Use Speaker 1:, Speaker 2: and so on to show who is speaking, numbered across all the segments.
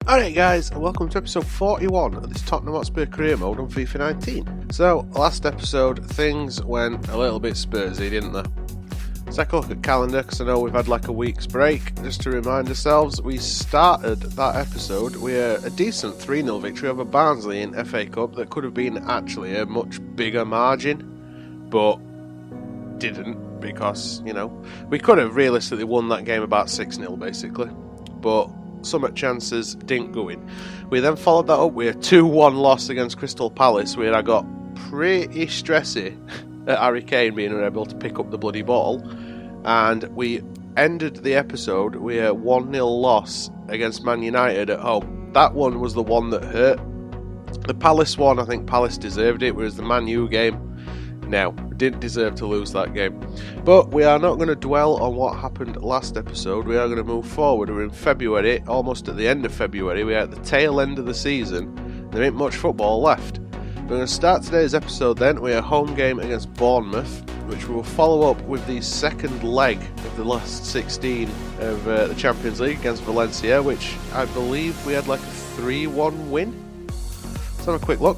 Speaker 1: Alright guys, and welcome to episode 41 of this Tottenham Hotspur career mode on FIFA 19. So, last episode, things went a little bit Spursy, didn't they? Let's take a look at calendar, because I know we've had like a week's break. Just to remind ourselves, we started that episode with a decent 3-0 victory over Barnsley in FA Cup that could have been actually a much bigger margin, but didn't, because, you know, we could have realistically won that game about 6-0 basically, but some chances didn't go in. We then followed that up with a 2-1 loss against Crystal Palace, where I got pretty stressy at Harry Kane being unable to pick up the bloody ball, and we ended the episode with a 1-0 loss against Man United at home. That one was the one that hurt. The Palace one, I think Palace deserved it, whereas the Man U game, no, didn't deserve to lose that game. But we are not going to dwell on what happened last episode. We are going to move forward. We're in February, almost at the end of February. We're at the tail end of the season. There ain't much football left. We're going to start today's episode then with a home game against Bournemouth, which we will follow up with the second leg of the last 16 of the Champions League against Valencia, which I believe we had like a 3-1 win. Let's have a quick look.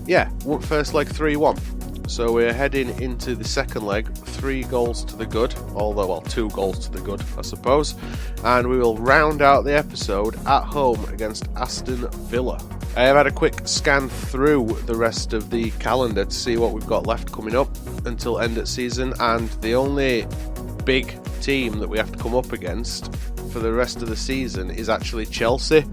Speaker 1: Yeah, first leg 3-1. So we're heading into the second leg, 3 goals to the good, although, well, 2 goals to the good, I suppose. And we will round out the episode at home against Aston Villa. I have had a quick scan through the rest of the calendar to see what we've got left coming up until end of season, and the only big team that we have to come up against for the rest of the season is actually Chelsea.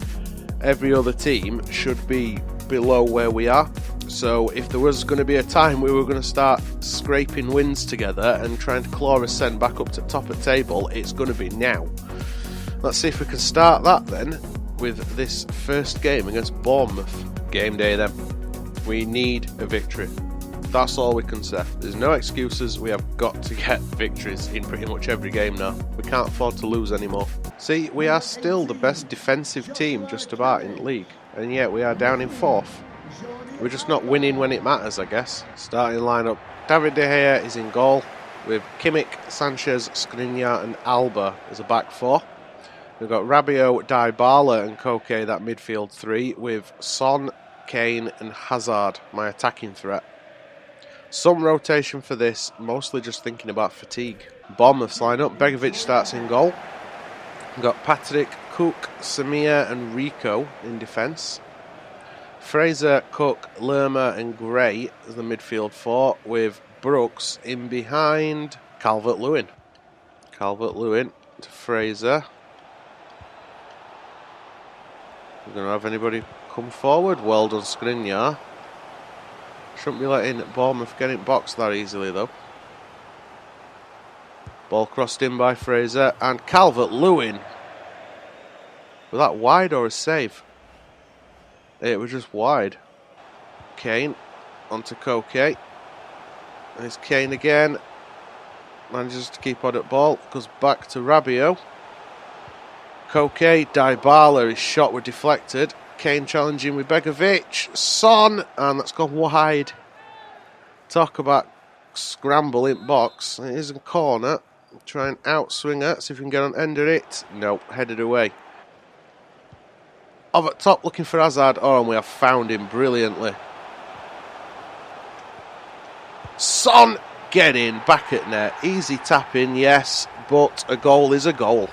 Speaker 1: Every other team should be below where we are. So if there was going to be a time we were going to start scraping wins together and trying to claw a send back up to top of table, it's going to be now. Let's see if we can start that then with this first game against Bournemouth. Game day then. We need a victory. That's all we can say. There's no excuses. We have got to get victories in pretty much every game now. We can't afford to lose anymore. See, we are still the best defensive team just about in the league, and yet we are down in 4th. We're just not winning when it matters, I guess. Starting lineup. David De Gea is in goal, with Kimmich, Sanchez, Skriniar and Alba as a back 4. We've got Rabiot, Dybala and Koke, that midfield 3, with Son, Kane and Hazard, my attacking threat. Some rotation for this, mostly just thinking about fatigue. Bournemouth's lineup. Begovic starts in goal. We've got Patrick, Cook, Samir and Rico in defence. Fraser, Cook, Lerma and Gray as the midfield 4, with Brooks in behind Calvert-Lewin. Calvert-Lewin to Fraser. We're going to have anybody come forward. Well done, Skriniar. Shouldn't be letting Bournemouth get in box that easily though. Ball crossed in by Fraser, and Calvert-Lewin. Was that wide or a save? It was just wide. Kane onto Koke. There's Kane again. Manages to keep on at ball. Goes back to Rabiot. Koke, Dybala, his shot was deflected. Kane challenging with Begovic. Son, and that's gone wide. Talk about scramble in box. It is a corner. Try and outswing it, see if we can get on end of it. No, headed away. Over at top, looking for Hazard. Oh, and we have found him brilliantly. Son, get in, back at net. Easy tap in, yes, but a goal is a goal.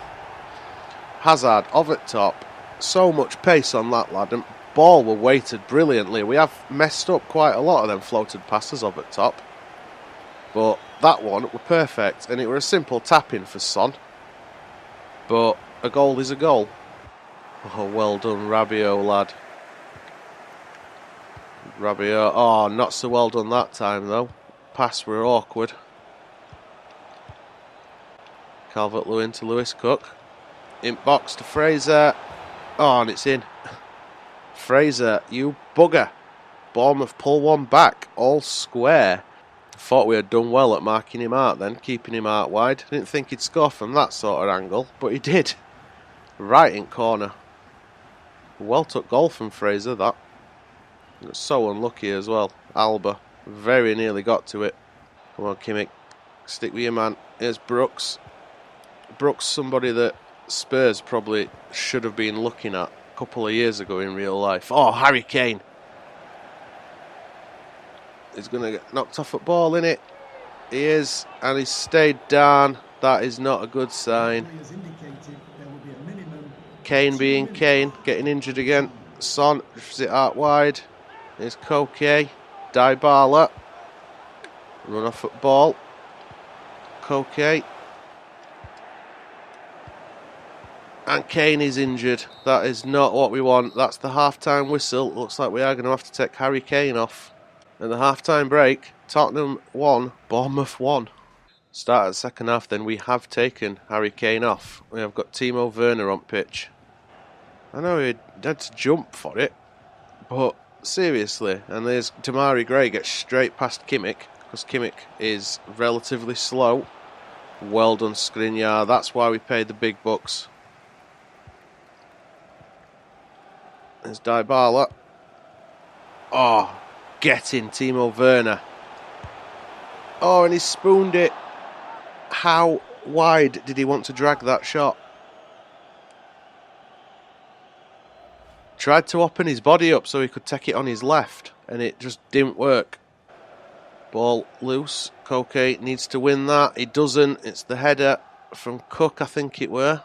Speaker 1: Hazard, over at top. So much pace on that lad, and ball were weighted brilliantly. We have messed up quite a lot of them floated passes over at top, but that one were perfect, and it were a simple tap-in for Son. But a goal is a goal. Oh, well done, Rabiot, lad. Rabiot, oh, not so well done that time, though. Pass were awkward. Calvert-Lewin to Lewis Cook. In box to Fraser. Oh, and it's in. Fraser, you bugger. Bournemouth pull one back, all square. Thought we had done well at marking him out then, keeping him out wide. Didn't think he'd score from that sort of angle, but he did. Right in corner. Well took goal from Fraser, that. So unlucky as well. Alba very nearly got to it. Come on, Kimmich. Stick with your man. Here's Brooks. Brooks, somebody that Spurs probably should have been looking at a couple of years ago in real life. Oh, Harry Kane. He's going to get knocked off at ball, innit? He is, and he's stayed down. That is not a good sign. Kane being Kane, getting injured again. Son, is it out wide? Here's Koke. Dybala. Run off at ball. Koke. And Kane is injured. That is not what we want. That's the half-time whistle. Looks like we are going to have to take Harry Kane off. At the half-time break, Tottenham 1, Bournemouth 1. Start at the second half, then we have taken Harry Kane off. We have got Timo Werner on pitch. I know he had to jump for it, but seriously. And there's Demarai Gray gets straight past Kimmich, because Kimmich is relatively slow. Well done, Skriniar. That's why we paid the big bucks. There's Dybala. Oh, get in, Timo Werner. Oh, and he spooned it. How wide did he want to drag that shot? Tried to open his body up so he could take it on his left, and it just didn't work. Ball loose. Koke needs to win that. He doesn't. It's the header from Cook, I think it were.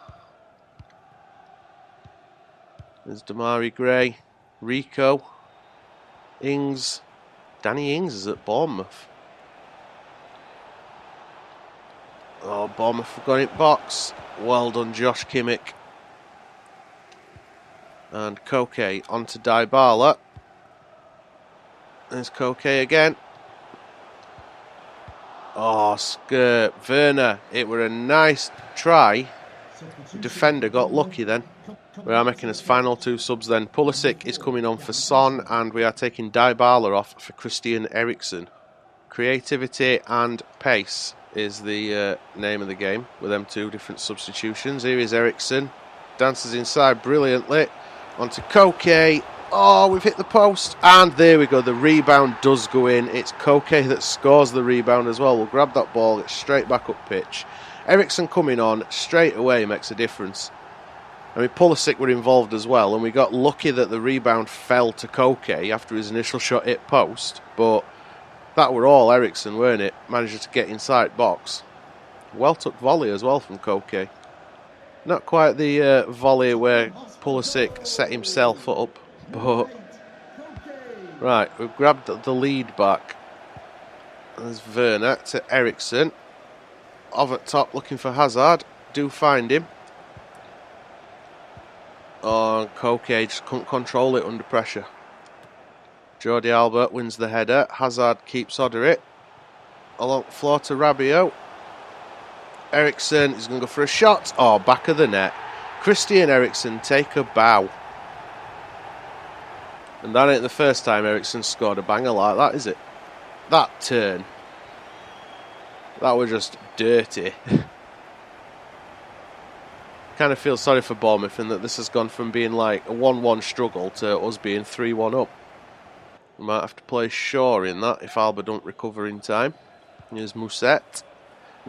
Speaker 1: There's Demarai Gray. Rico. Ings. Danny Ings is at Bournemouth. Oh, Bournemouth have got it box. Well done, Josh Kimmich. And Koke onto Dybala. There's Koke again. Oh, skirt. Werner. It were a nice try. Defender got lucky then. We are making his final two subs then. Pulisic is coming on for Son, and we are taking Dybala off for Christian Eriksen. Creativity and pace is the name of the game with them two different substitutions. Here is Eriksen. Dances inside brilliantly. Onto Koke. Oh, we've hit the post. And there we go. The rebound does go in. It's Koke that scores the rebound as well. We'll grab that ball, get straight back up pitch. Eriksen coming on straight away makes a difference. I mean, Pulisic were involved as well, and we got lucky that the rebound fell to Koke after his initial shot hit post. But that were all Eriksen, weren't it? Managed to get inside box. Well took volley as well from Koke. Not quite the volley where Pulisic set himself up, but right, we've grabbed the lead back. There's Werner to Eriksen. Over at top looking for Hazard. Do find him. Oh, Koke just couldn't control it under pressure. Jordi Alba wins the header. Hazard keeps order it. Along the floor to Rabiot. Eriksen is going to go for a shot. Oh, back of the net. Christian Eriksen take a bow. And that ain't the first time Eriksen scored a banger like that, is it? That turn. That was just dirty. Kind of feel sorry for Bournemouth in that this has gone from being like a 1-1 struggle to us being 3-1 up. We might have to play Shaw in that if Alba don't recover in time. Here's Musset.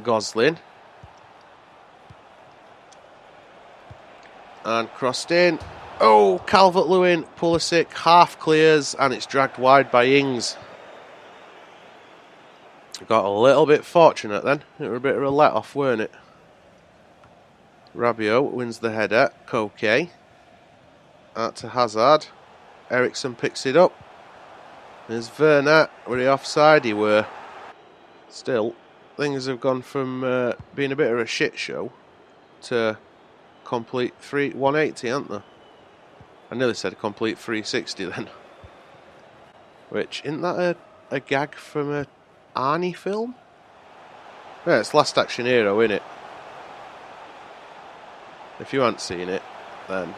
Speaker 1: Goslin. And crossed in. Oh, Calvert-Lewin. Pulisic half clears and it's dragged wide by Ings. Got a little bit fortunate then. It was a bit of a let-off, weren't it? Rabiot wins the header. Koke. Out to Hazard. Eriksen picks it up. There's Werner. Were he offside? He were. Still, things have gone from being a bit of a shit show to complete 180, haven't they? I nearly said complete 360 then. Which, isn't that a gag from a Arnie film? Yeah, it's Last Action Hero, isn't it? If you haven't seen it, then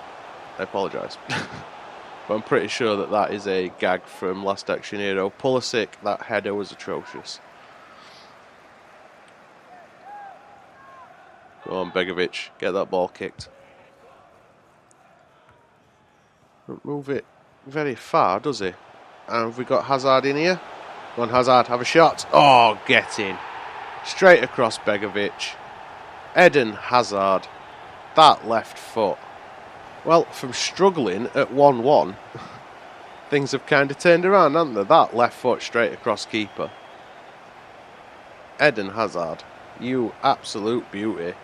Speaker 1: I apologise. But I'm pretty sure that that is a gag from Last Action Hero. Pulisic, that header was atrocious. Go on, Begovic, get that ball kicked. Don't move it very far, does he? And have we got Hazard in here? Go on, Hazard, have a shot. Oh, get in. Straight across Begovic. Eden Hazard. that left foot. Well, from struggling at 1-1, things have kind of turned around, haven't they? That left foot straight across keeper. Eden Hazard, you absolute beauty.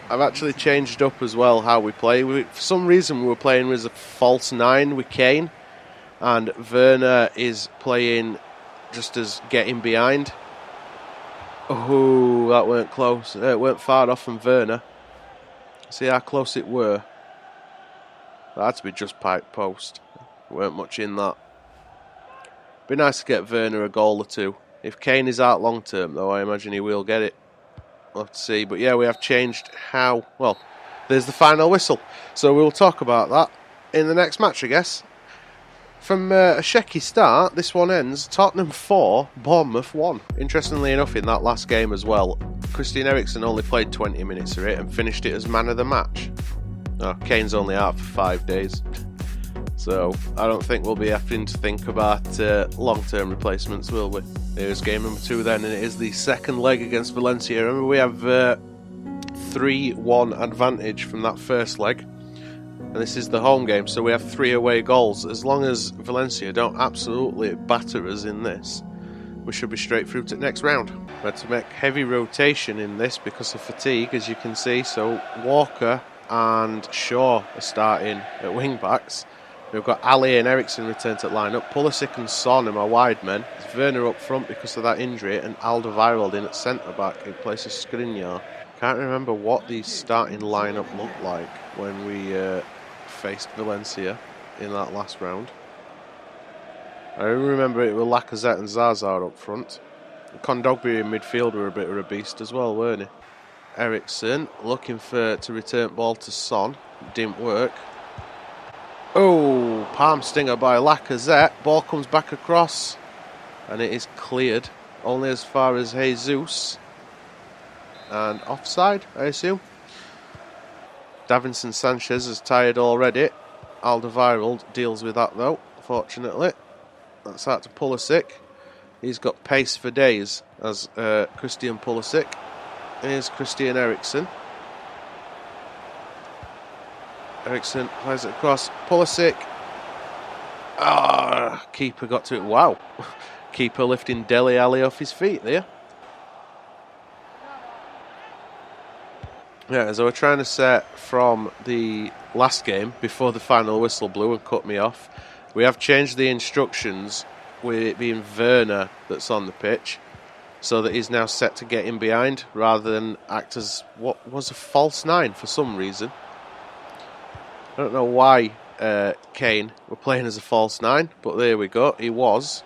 Speaker 1: I've actually changed up as well how we play. For some reason we were playing as a false 9 with Kane, and Werner is playing just as getting behind. Oh, that weren't close. It weren't far off from Werner. See how close it were. That had to be just pipe post. Weren't much in that. Be nice to get Werner a goal or two. If Kane is out long term, though, I imagine he will get it. We'll have to see. But yeah, we have changed how. Well, there's the final whistle. So we'll talk about that in the next match, I guess. From a shaky start, this one ends Tottenham 4, Bournemouth 1. Interestingly enough, in that last game as well, Christian Eriksen only played 20 minutes of it and finished it as man of the match. Oh, Kane's only out for 5 days. So I don't think we'll be having to think about long-term replacements, will we? Here's game number 2 then, and it is the second leg against Valencia. Remember, we have 3-1 advantage from that first leg. And this is the home game, so we have 3 away goals. As long as Valencia don't absolutely batter us in this, we should be straight through to the next round. We had to make heavy rotation in this because of fatigue, as you can see. So Walker and Shaw are starting at wing-backs. We've got Ali and Eriksen returned to the line-up. Pulisic and Son are my wide men. There's Werner up front because of that injury, and Alderweireld in at centre-back in place of Skriniar. Can't remember what the starting line-up looked like when we faced Valencia in that last round. I remember it with Lacazette and Zaza up front. Kondogbia in midfield were a bit of a beast as well, weren't he? Eriksen looking to return ball to Son. Didn't work. Oh, palm stinger by Lacazette. Ball comes back across and it is cleared only as far as Jesus. And offside, I assume. Davinson Sanchez is tired already. Alderweireld deals with that though, fortunately. That's out to Pulisic. He's got pace for days as Christian Pulisic. Here's Christian Eriksen. Eriksen plays it across. Pulisic. Keeper got to it. Wow. Keeper lifting Dele Alli off his feet there. Yeah, as I was trying to set from the last game before the final whistle blew and cut me off, we have changed the instructions with it being Werner that's on the pitch, so that he's now set to get in behind rather than act as what was a false 9 for some reason. I don't know why Kane were playing as a false 9, but there we go, he was.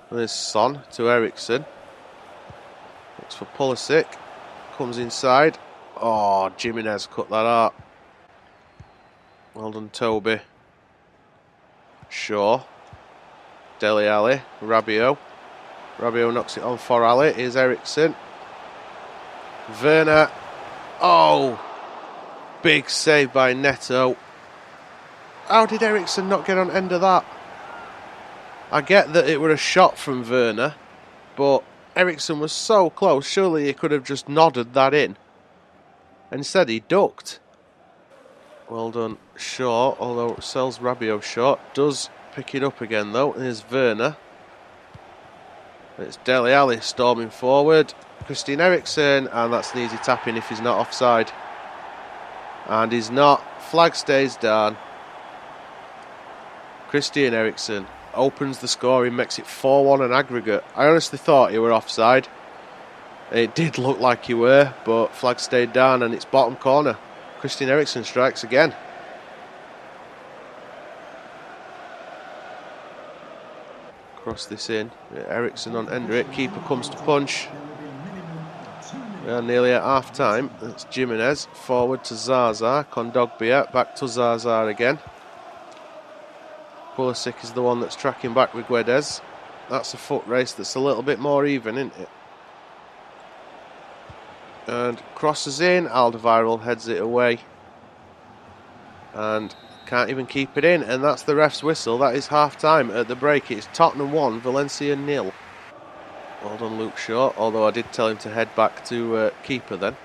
Speaker 1: And there's Son to Eriksen. Looks for Pulisic. Comes inside. Oh, Jimenez cut that out. Well done, Toby. Shaw. Dele Alli. Rabiot. Rabiot knocks it on for Ali. Here's Eriksen. Werner. Oh! Big save by Neto. How did Eriksen not get on end of that? I get that it were a shot from Werner, but Eriksen was so close. Surely he could have just nodded that in. Instead he ducked. Well done, Shaw, although it sells Rabiot short. Does pick it up again though. Here's Werner. It's Dele Alli storming forward. Christian Eriksen, and that's an easy tap-in if he's not offside. And he's not. Flag stays down. Christian Eriksen opens the scoring, makes it 4-1 an aggregate. I honestly thought he were offside. It did look like he were, but flag stayed down and it's bottom corner. Christian Eriksen strikes again. Cross this in. Eriksen on end of it. Keeper comes to punch. We are nearly at half time. It's Jimenez forward to Zaza. Kondogbia back to Zaza again. Pulisic is the one that's tracking back with Guedes. That's a foot race that's a little bit more even, isn't it? And crosses in. Alderweireld heads it away. And can't even keep it in. And that's the ref's whistle. That is half time. At the break, it's Tottenham 1, Valencia 0. Well done, Luke Shaw, although I did tell him to head back to keeper then.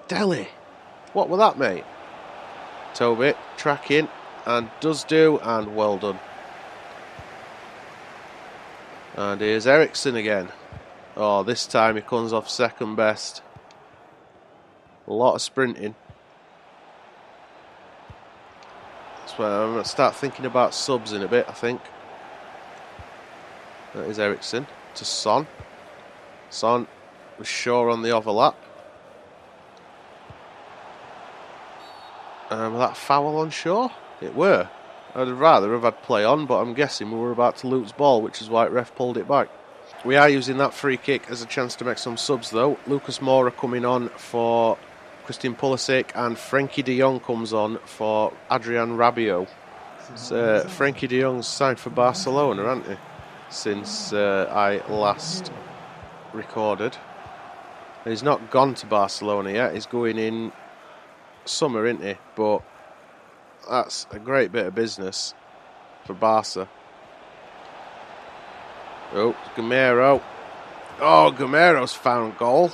Speaker 1: Dele! What was that, mate? Toby, tracking, and does do, and well done. And here's Ericsson again. Oh, this time he comes off second best. A lot of sprinting. That's where I'm going to start thinking about subs in a bit, I think. That is Ericsson to Son. Son was Shaw on the overlap. Was that foul on Shaw? It were. I'd rather have had play on, but I'm guessing we were about to lose ball, which is why ref pulled it back. We are using that free kick as a chance to make some subs though. Lucas Moura coming on for Christian Pulisic, and Frankie de Jong comes on for Adrian Rabiot. Frankie de Jong's signed for Barcelona, hasn't he? Since I last recorded. He's not gone to Barcelona yet, he's going in summer, isn't he? But that's a great bit of business for Barca. Oh, Gamero. Oh, Gamero's found goal.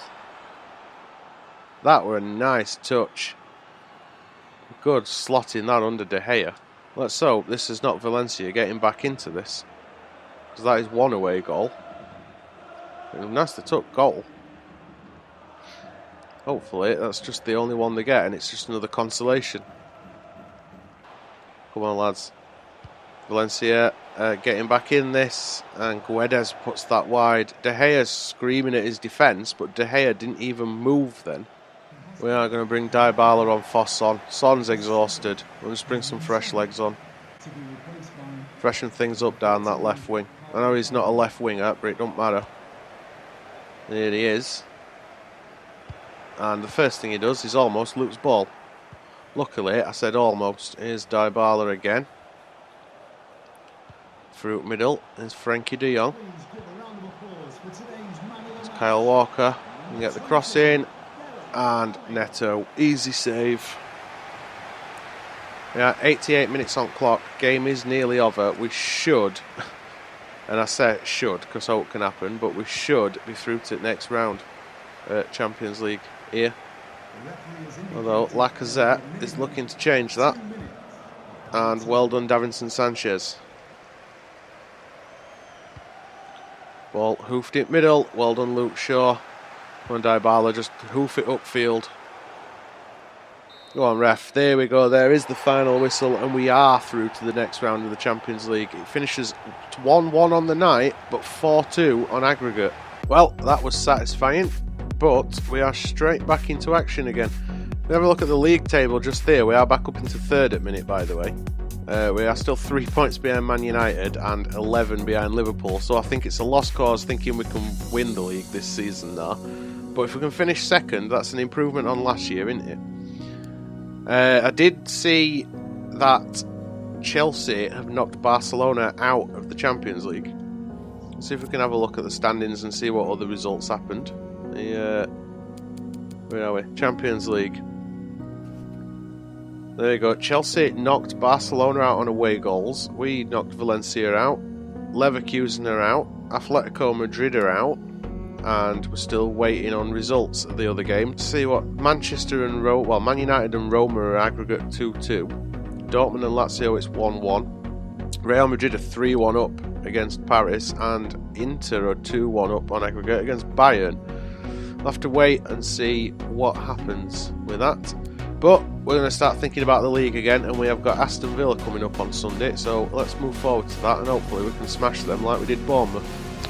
Speaker 1: That were a nice touch. Good slotting that under De Gea. Let's hope this is not Valencia getting back into this, because that is one away goal. Nice to tuck goal. Hopefully that's just the only one they get and it's just another consolation. Come on, lads. Valencia getting back in this, and Guedes puts that wide. De Gea's screaming at his defence, but De Gea didn't even move then. We are going to bring Dybala on for Son. Son's exhausted. We'll just bring some fresh legs on. Freshen things up down that left wing. I know he's not a left winger, but it don't matter. There he is. And the first thing he does is almost lose ball. Luckily, I said almost. Here's Dybala again. Through middle is Frankie de Jong. It's Kyle Walker. Can get the cross in. And Neto. Easy save. Yeah, 88 minutes on clock. Game is nearly over. We should, and I say should because hope can happen, but we should be through to the next round. Champions League here. Although Lacazette is looking to change that. And well done, Davinson Sanchez. Ball hoofed it middle. Well done, Luke Shaw. Come on, Dybala, just hoof it upfield. Go on, ref. There we go. There is the final whistle, and we are through to the next round of the Champions League. It finishes 1-1 on the night, but 4-2 on aggregate. Well, that was satisfying, but we are straight back into action again. We have a look at the league table just there. We are back up into third at minute, by the way. We are still 3 points behind Man United and 11 behind Liverpool, so I think it's a lost cause thinking we can win the league this season now. But if we can finish second, that's an improvement on last year, isn't it? I did see that Chelsea have knocked Barcelona out of the Champions League. Let's see if we can have a look at the standings and see what other results happened. Where are we? Champions League. There you go. Chelsea knocked Barcelona out on away goals. We knocked Valencia out. Leverkusen are out. Atletico Madrid are out. And we're still waiting on results of the other game to see what Manchester and Man United and Roma are aggregate 2-2. Dortmund and Lazio it's 1-1. Real Madrid are 3-1 up against Paris, and Inter are 2-1 up on aggregate against Bayern. We'll have to wait and see what happens with that. But we're going to start thinking about the league again, and we have got Aston Villa coming up on Sunday, so let's move forward to that and hopefully we can smash them like we did Bournemouth.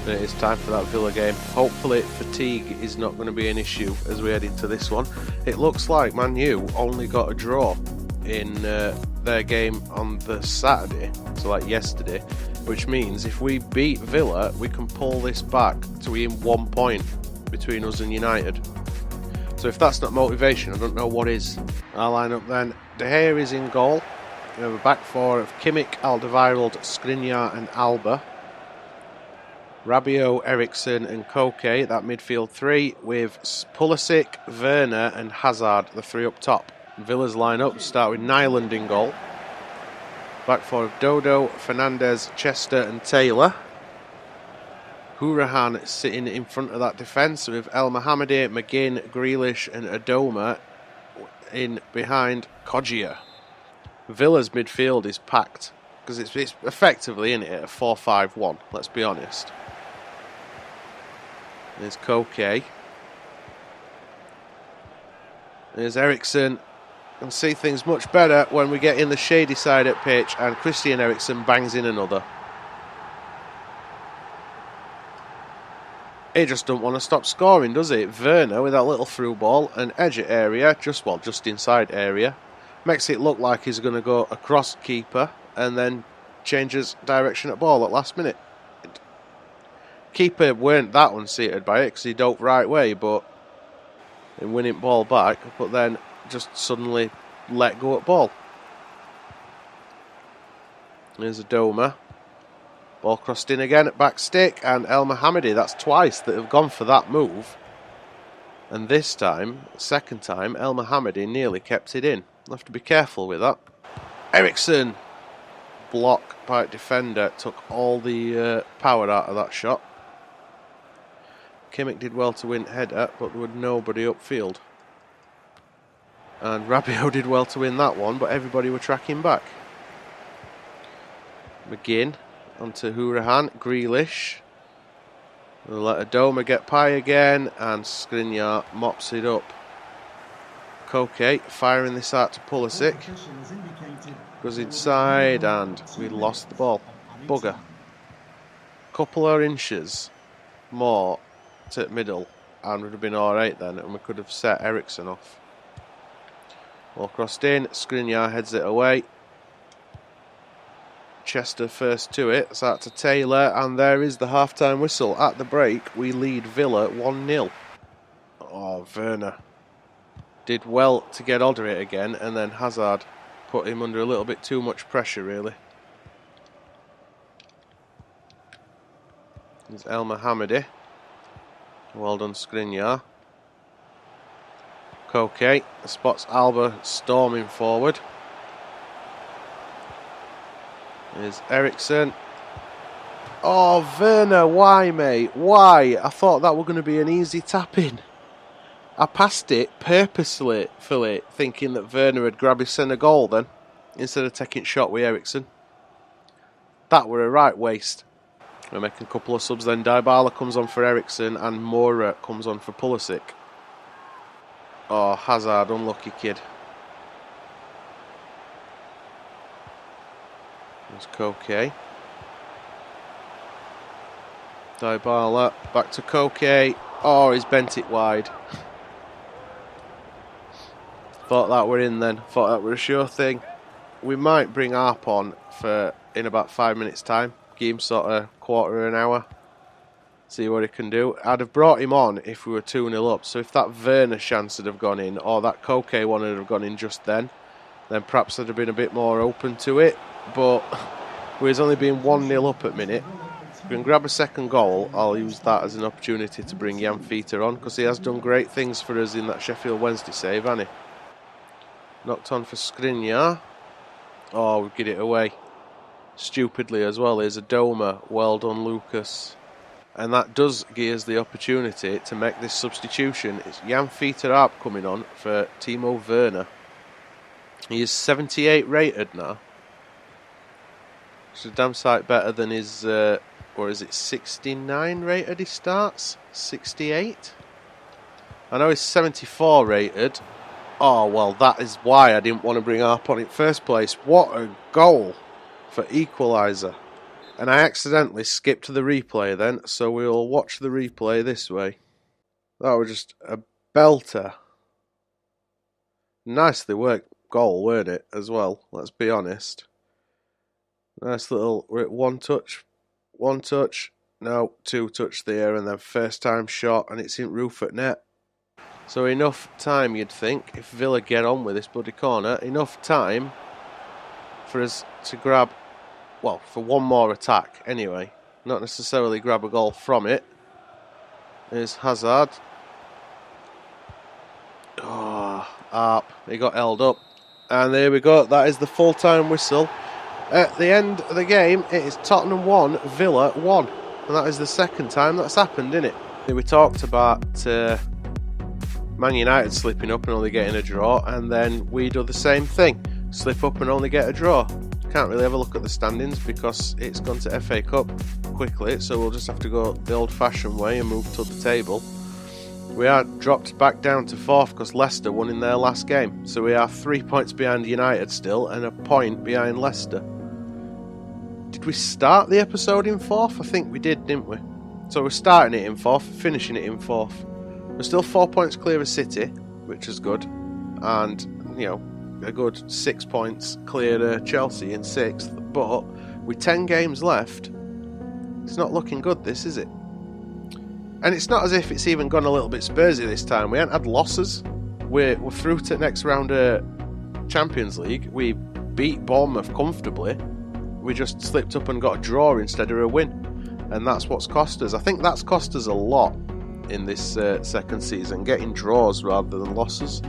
Speaker 1: It is time for that Villa game. Hopefully fatigue is not going to be an issue as we head into this one. It looks like Man U only got a draw in their game on the Saturday, so like yesterday, which means if we beat Villa, we can pull this back to within 1 point between us and United. So if that's not motivation, I don't know what is. Our lineup then. De Gea is in goal. We have a back four of Kimmich, Alderweireld, Skriniar and Alba. Rabiot, Ericsson and Koke, that midfield three, with Pulisic, Werner and Hazard, the three up top. Villa's line-up start with Nyland in goal. Back four of Dodo, Fernandez, Chester and Taylor. Hourihane sitting in front of that defence with El Mohammadi, McGinn, Grealish and Adoma in behind Kodjia. Villa's midfield is packed because it's effectively in it a 4-5-1, let's be honest. There's Koke. There's Eriksson. And see things much better when we get in the shady side at pitch and Christian Eriksen bangs in another. He just don't want to stop scoring, does he? Werner with that little through ball, an edge area, just inside area. Makes it look like he's going to go across keeper and then changes direction at ball at last minute. Keeper weren't that unseated by it because he dove right way, but in winning ball back, but then just suddenly let go at ball. There's Adoma. Ball crossed in again at back stick, and El Mohammadi, that's twice that have gone for that move. And this time, second time, El Mohammadi nearly kept it in. We'll have to be careful with that. Eriksson, block by defender, took all the power out of that shot. Kimmich did well to win header, but there was nobody upfield. And Rabiot did well to win that one, but everybody were tracking back. McGinn onto Hourihane, Grealish. We'll let Adoma get pie again, and Skriniar mops it up. Koke firing this out to Pulisic. Goes inside, and we lost the ball. Bugger. Couple of inches more to middle, and would have been alright then, and we could have set Eriksson off. Ball crossed in, Skriniar heads it away. Chester first to it, it's out to Taylor, and there is the half-time whistle. At the break, we lead Villa 1-0. Oh, Werner did well to get Odderit again, and then Hazard put him under a little bit too much pressure, really. There's El Mohammadi. Well done, Skriniar. Koke spots Alba storming forward. There's Eriksson. Oh, Werner, why, mate? Why? I thought that were going to be an easy tap-in. I passed it purposely, thinking that Werner had grabbed his centre goal then, instead of taking shot with Eriksson. That were a right waste. We're making a couple of subs then. Dybala comes on for Eriksson and Moura comes on for Pulisic. Oh, Hazard, unlucky kid. There's Koke. Dybala, back to Koke. Oh, he's bent it wide. Thought that were in then. Thought that were a sure thing. We might bring Arp on for in about 5 minutes time. Give him sort of quarter of an hour. See what he can do. I'd have brought him on if we were 2-0 up. So if that Werner chance had have gone in, or that Koke one had have gone in just then perhaps I'd have been a bit more open to it. But we was only being 1-0 up at minute. If we can grab a second goal, I'll use that as an opportunity to bring Jan Fita on, because he has done great things for us in that Sheffield Wednesday save, hasn't he? Knocked on for Skriniar. Oh, we get it away. Stupidly as well. Here's Adoma. Well done, Lucas. And that does give us the opportunity to make this substitution. It's Jan Fita coming on for Timo Werner. He is 78 rated now. Which is a damn sight better than his, or is it 69 rated he starts? 68? I know he's 74 rated. Oh, well, that is why I didn't want to bring Arp on in first place. What a goal for equaliser. And I accidentally skipped the replay then, so we'll watch the replay this way. That was just a belter. Nicely worked goal, weren't it, as well? Let's be honest. Nice little, we're at one touch, no, two touch there, and then first time shot, and it's in roof at net. So enough time, you'd think, if Villa get on with this bloody corner, enough time for us to grab, well, for one more attack anyway. Not necessarily grab a goal from it. There's Hazard. Oh, Arp, he got held up. And there we go, that is the full-time whistle. At the end of the game, it is Tottenham 1, Villa 1. And that is the second time that's happened, isn't it? We talked about Man United slipping up and only getting a draw, and then we do the same thing. Slip up and only get a draw. Can't really have a look at the standings because it's gone to FA Cup quickly, so we'll just have to go the old-fashioned way and move to the table. We are dropped back down to 4th because Leicester won in their last game. So we are 3 points behind United still and a point behind Leicester. Did we start the episode in 4th? I think we did, didn't we? So we're starting it in 4th, finishing it in 4th. We're still 4 points clear of City, which is good. And, you know, a good 6 points clear of Chelsea in 6th. But with 10 games left, it's not looking good, this, is it? And it's not as if it's even gone a little bit Spursy this time. We haven't had losses. We're through to the next round of Champions League. We beat Bournemouth comfortably. We just slipped up and got a draw instead of a win. And that's what's cost us. I think that's cost us a lot in this second season, getting draws rather than losses.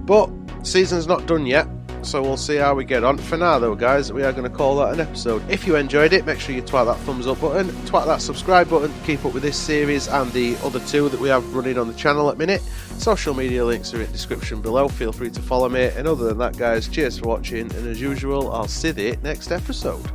Speaker 1: But season's not done yet, so we'll see how we get on. For now though, guys, we are going to call that an episode. If you enjoyed it, make sure you twat that thumbs up button, twat that subscribe button to keep up with this series and the other 2 that we have running on the channel at the minute. Social media links are in the description below, feel free to follow me. And other than that, guys, cheers for watching, and as usual, I'll see you next episode.